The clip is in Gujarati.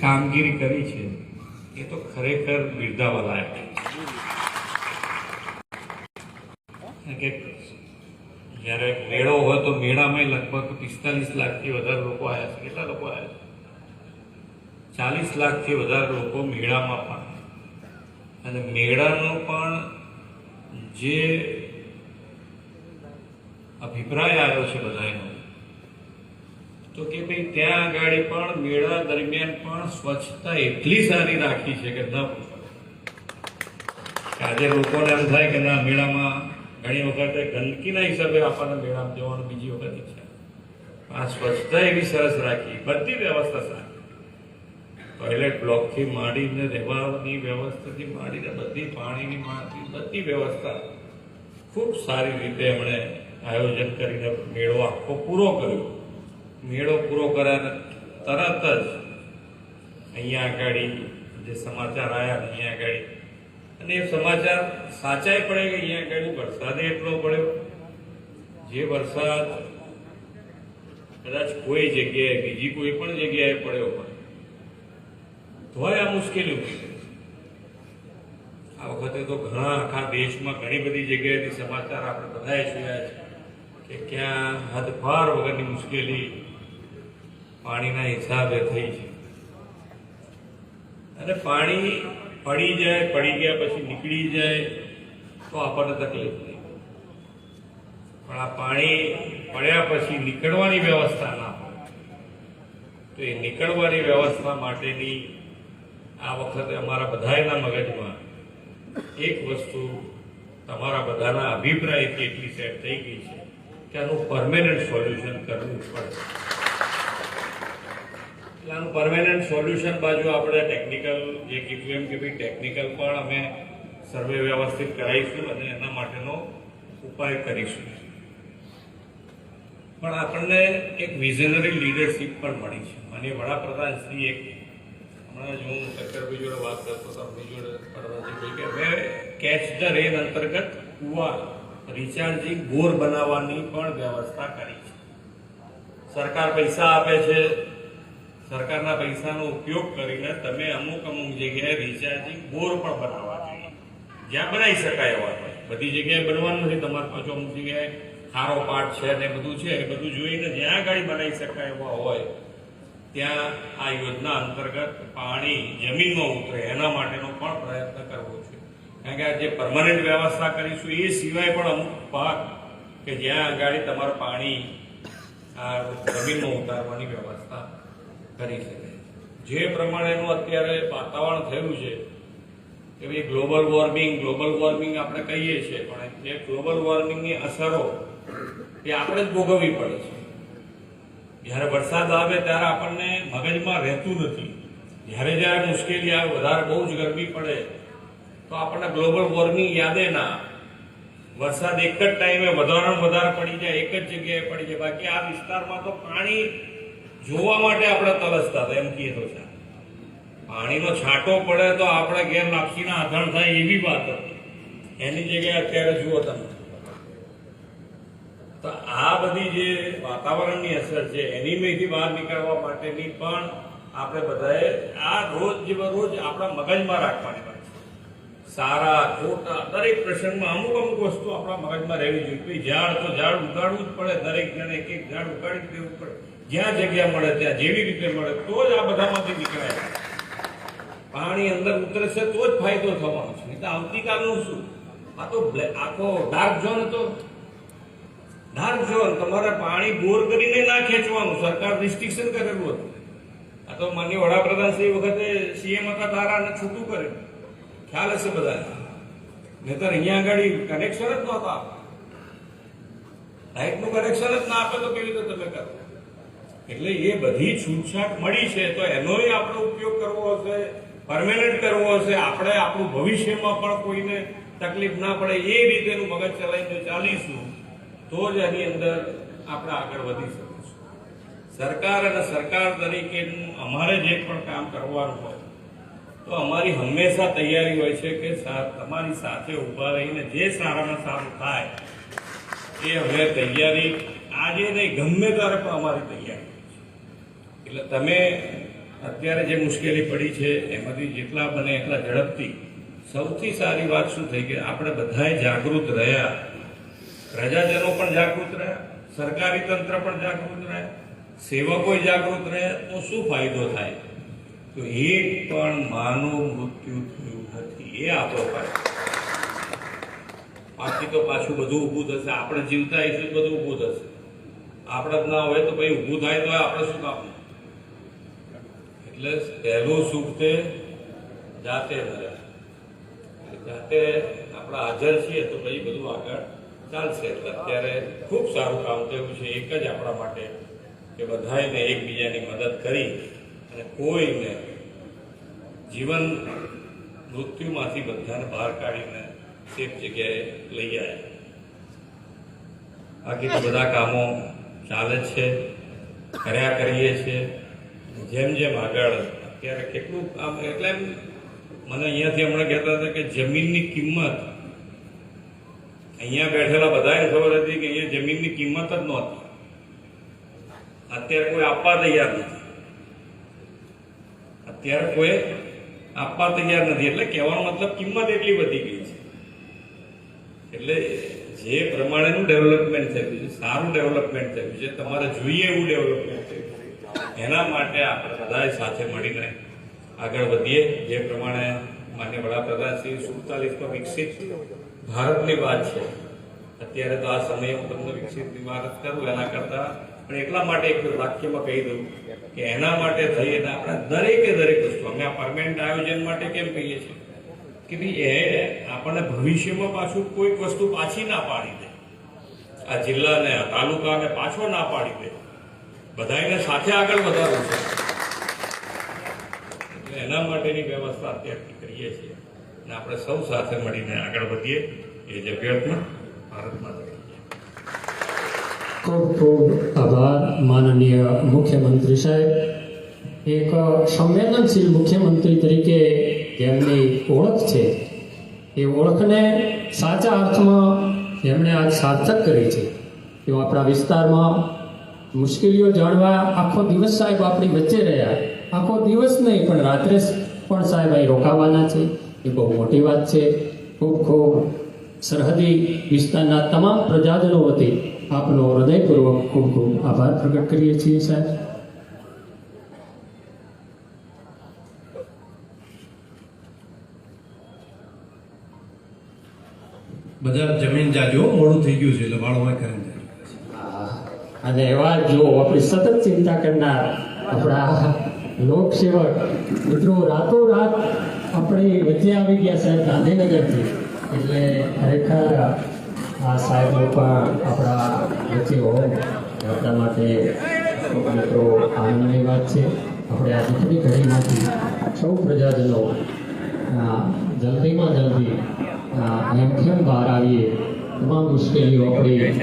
કામગીરી કરી છે એ તો ખરેખર બિરદાવવા લાયક છે. જ્યારે મેળો હોય તો મેળામાં લગભગ 45 લાખથી વધારે લોકો આવ્યા છે. કેટલા લોકો આવ્યા છે? 40 લાખથી વધારે લોકો મેળામાં પણ. અને મેળાનો પણ જે અભિપ્રાય આવ્યો છે બધાનો, તો કે ભાઈ ત્યાં આગળ પણ મેળા દરમિયાન પણ સ્વચ્છતા એટલી સારી રાખી છે કે ન પૂછો. આજે લોકોને એમ થાય કે ના, મેળામાં ઘણી વખતે ગંદકીના હિસાબે આપણને મેળામાં જવાનું બીજી વખત ઈચ્છા. આ સ્વચ્છતા એવી સરસ રાખી, બધી વ્યવસ્થા સારી, ટોયલેટ બ્લોકથી માંડીને રહેવાની વ્યવસ્થાથી માંડીને બધી પાણીની બધી વ્યવસ્થા ખૂબ સારી રીતે એમણે આયોજન કરીને મેળો આખો પૂરો કર્યો. મેળો પૂરો કર્યા તરત જ અહીંયા આગળ જે સમાચાર આવ્યા અહીંયા આગળ, અને એ સમાચાર સાચાઈ પડે કે અહીંયા આગળ વરસાદે એટલો પડ્યો, જે વરસાદ કદાચ કોઈ જગ્યાએ બીજી કોઈ પણ જગ્યાએ પડ્યો હોય તોય આ મુશ્કેલી ઉભી. આ વખતે તો ઘણા આખા દેશમાં ઘણી બધી જગ્યાએથી સમાચાર આપણે બધાએ જોયા છે કે ક્યાં હદપાર વગરની મુશ્કેલી પાણીના હિસાબે થઈ છે. અને પાણી પડી જાય, પડી ગયા પછી નીકળી જાય તો આપણને તકલીફ નહીં, પણ આ પાણી પડ્યા પછી નીકળવાની વ્યવસ્થા ના હોય તો એ નીકળવાની વ્યવસ્થા માટેની આ વખતે અમારા બધાના મગજમાં એક વસ્તુ તમારા બધાના અભિપ્રાયથી એટલી સેટ થઈ ગઈ છે કે આનું પરમેનન્ટ સોલ્યુશન કરવું પડે. આનું પરમેનન્ટ સોલ્યુશન બાજુ આપણે ટેકનિકલ જે કીધું એમ કે ભાઈ ટેકનિકલ પણ અમે સર્વે વ્યવસ્થિત કરાવીશું અને એના માટેનો ઉપાય કરીશું. પણ આપણને એક વિઝનરી લીડરશીપ પણ મળી છે. માનીય વડાપ્રધાન શ્રી એક હમણાં જ હું શંકરભાઈ જોડે વાત કરતો હતો, આપણી જોડે પ્રધાનજી કે હવે કેચ ધ રેન અંતર્ગત કુવા રિચાર્જિંગ બોર બનાવવાની પણ વ્યવસ્થા કરી છે. સરકાર પૈસા આપે છે, સરકારના પૈસાનો ઉપયોગ કરીને તમે અમુક જગ્યાએ રિચાર્જિંગ બોર પણ બનાવવા જોઈએ, જ્યાં બનાવી શકાય એવા હોય. બધી જગ્યાએ બનવાનું નથી, તમારી પાછું અમુક જગ્યાએ ખારો પાટ છે ને બધું છે, એ બધું જોઈને જ્યાં ગાડી બનાવી શકાય એવા હોય ત્યાં આ યોજના અંતર્ગત પાણી જમીનમાં ઉતરે એના માટેનો પણ પ્રયત્ન કરવો છે. કારણ કે આ જે પરમાનન્ટ વ્યવસ્થા કરીશું એ સિવાય પણ અમુક ભાગ કે જ્યાં આગળ તમારે પાણી આ જમીનમાં ઉતારવાની વ્યવસ્થા કરી શકે. જે પ્રમાણેનું અત્યારે વાતાવરણ થયું છે કે ભાઈ ગ્લોબલ વોર્મિંગ આપણે કહીએ છીએ, પણ જે ગ્લોબલ વોર્મિંગની અસરો એ આપણે જ ભોગવવી પડે છે. જ્યારે વરસાદ આવે ત્યારે આપણને મગજમાં રહેતું નથી. જ્યારે મુશ્કેલી આવે, વધારે બહુ જ ગરમી પડે તો આપણને ગ્લોબલ વોર્મિંગ યાદે ના. વરસાદ એક જ ટાઈમે વધારે પડી જાય, એક જ જગ્યાએ પડી જાય. બાકી આ વિસ્તારમાં તો પાણી જોવા માટે આપણે તરસતા હતા, એમ કહીએ તો છે. પાણીનો છાંટો પડે તો આપણે ઘેર લાપસીના આધાર થાય એવી વાત હતી. એની જગ્યાએ અત્યારે જુઓ તમે, તો આ બધી જે વાતાવરણની અસર છે એની બહાર નીકળવા માટેની પણ આપણે બધાએ આ રોજ આપણા મગજમાં રાખવાની વાત છે. સારા ખોટા દરેક પ્રસંગમાં અમુક વસ્તુ આપણા મગજમાં રહેવી જોઈએ. ઝાડ તો ઝાડ ઉગાડવું જ પડે, દરેક જણે એક ઝાડ ઉગાડી દેવું પડે. જ્યાં જગ્યા મળે ત્યાં જેવી રીતે મળે તો જ આ બધામાંથી નીકળાય. પાણી અંદર ઉતરશે તો જ ફાયદો થવાનો છે, નહીં તો આવતીકાલનું શું? આ તો આખો ડાર્ક ઝોન હતો. ડાર્ક ઝોન તમારે પાણી બોર કરીને ના ખેંચવાનું, સરકાર રિસ્ટ્રિક્શન કરેલું હતું. આ તો માન્ય વડાપ્રધાન શ્રી વખતે સીએમ હતા તારાને છૂટું કરે, ખ્યાલ હશે બધાને. નહીતર અહીંયા આગળ કનેક્શન જ નહોતા આપતા. લાઇટનું કનેક્શન જ ના આપે તો કેવી રીતે તમે કરો? એટલે એ બધી છૂટછાટ મળી છે તો એનોય આપણે ઉપયોગ કરવો હશે, પરમેનન્ટ કરવો હશે. આપણે આપણું ભવિષ્યમાં પણ કોઈને તકલીફ ના પડે એ રીતેનું મગજ ચલાવીને ચાલીશું તો જ એની અંદર આપણે આગળ વધી શકીશું. સરકાર અને સરકાર તરીકે અમારે જે પણ કામ કરવાનું હોય તો અમારી હંમેશા તૈયારી હોય છે કે તમારી સાથે ઉભા રહીને જે સારામાં સારું થાય એ હવે તૈયારી આજે નહીં ગમે ત્યારે પણ અમારી તૈયારી. એટલે તમે અત્યારે જે મુશ્કેલી પડી છે એમાંથી જેટલા બને એટલા ઝડપથી સૌથી સારી વાત શું થઈ કે આપણે બધાએ જાગૃત રહ્યા, પ્રજાજનો પણ જાગૃત રહ્યા, સરકારી તંત્ર પણ જાગૃત રહ્યા, સેવકો જાગૃત રહ્યા, તો શું ફાયદો થાય? તો એક પણ માનવ મૃત્યુ થયું નથી, એ આપણો ફાયદો. બાકી તો પાછું બધું ઊભું થશે, આપણે જીવતા આવીશું બધું ઊભું થશે. આપણે જ ના હોય તો ભાઈ ઊભું થાય તો આપણે શું કામ? એટલે પહેલું સુખ તે જાતે મર્યા, જાતે આપણે હાજર છીએ તો પછી બધું આગળ ચાલશે. એટલે અત્યારે ખૂબ સારું કામ થયું છે એક જ આપણા માટે કે બધાને એકબીજાની મદદ કરી અને કોઈને જીવન મૃત્યુમાંથી બધાને બહાર કાઢીને સેફ જગ્યાએ લઈ આવ્યા. બાકી તો બધા કામો ચાલે જ છે, કર્યા કરીએ છીએ. જેમ જેમ આગળ અત્યારે કેટલું કામ, એટલે મને અહીંયાથી હમણાં કહેતા હતા કે જમીનની કિંમત અહીંયા બેઠેલા બધાને ખબર હતી કે અહીંયા જમીનની કિંમત જ નહોતી. અત્યારે કોઈ આપવા તૈયાર નથી, અત્યારે કોઈ આપવા તૈયાર નથી. એટલે કહેવાનો મતલબ કિંમત એટલી વધી ગઈ છે. એટલે જે પ્રમાણેનું ડેવલપમેન્ટ થયું છે, સારું ડેવલપમેન્ટ થયું છે, તમારે જોઈએ એવું ડેવલપમેન્ટ થયું છે, એના માટે આપણે બધાએ સાથે મળીને આગળ વધીએ. જે પ્રમાણે માન્ય વડાપ્રધાન શ્રી 47માં વિકસિત ભારતની વાત છે, અત્યારે તો આ સમયે હું તમને વિકસિત ભારત કરું એના કરતા પણ એટલા માટે એક વાક્યમાં કહી દઉં કે એના માટે થઈ અને આપણે દરેકે દરેક વસ્તુ, અમે આ પરમેનન્ટ આયોજન માટે કેમ કહીએ છીએ કે ભાઈ એ આપણને ભવિષ્યમાં પાછું કોઈક વસ્તુ પાછી ના પાડી દે, આ જિલ્લાને આ તાલુકાને પાછો ના પાડી દે, બધાને સાથે આગળ વધારવું છે. એટલે એના માટેની વ્યવસ્થા અત્યારથી કરીએ છીએ અને આપણે સૌ સાથે મળીને આગળ વધીએ એ જ અભ્યર્થના ભારતમાં કરીએ. ખૂબ ખૂબ આભાર માનનીય મુખ્યમંત્રી સાહેબ. એક સંવેદનશીલ મુખ્યમંત્રી તરીકે જેમની ઓળખ છે એ ઓળખને સાચા અર્થમાં જેમણે આજ સાર્થક કરી છે. તેઓ આપણા વિસ્તારમાં મુશ્કેલીઓ જાણવા આખો દિવસ સાહેબ આપણી વચ્ચે રહ્યા. આખો દિવસ નહીં પણ રાત્રે પણ સાહેબ અહીં રોકાવાના છે. એ બહુ મોટી વાત છે. ખૂબ ખૂબ સરહદી વિસ્તારના તમામ પ્રજાજનો વતી આપનો હૃદયપૂર્વક ખૂબ ખૂબ આભાર પ્રગટ કરીએ છીએ સાહેબ. બધા જમીન જાજો મોડું થઈ ગયું છે એટલે વાળવા કરીને અને એવા જો આપણી સતત ચિંતા કરનાર આપણા લોકસેવક મિત્રો રાતોરાત આપણી વચ્ચે આવી ગયા સાહેબ ગાંધીનગરથી. એટલે ખરેખર આ સાહેબનો પણ આપણા વચ્ચે હોય આપણા માટે મિત્રો આનંદની વાત છે. આપણે આ દુઃખની ઘડીમાંથી સૌ પ્રજાજનો જલ્દીમાં જલ્દી હેમખેમ બહાર આવીએ. તમામ મુશ્કેલીઓ આપણી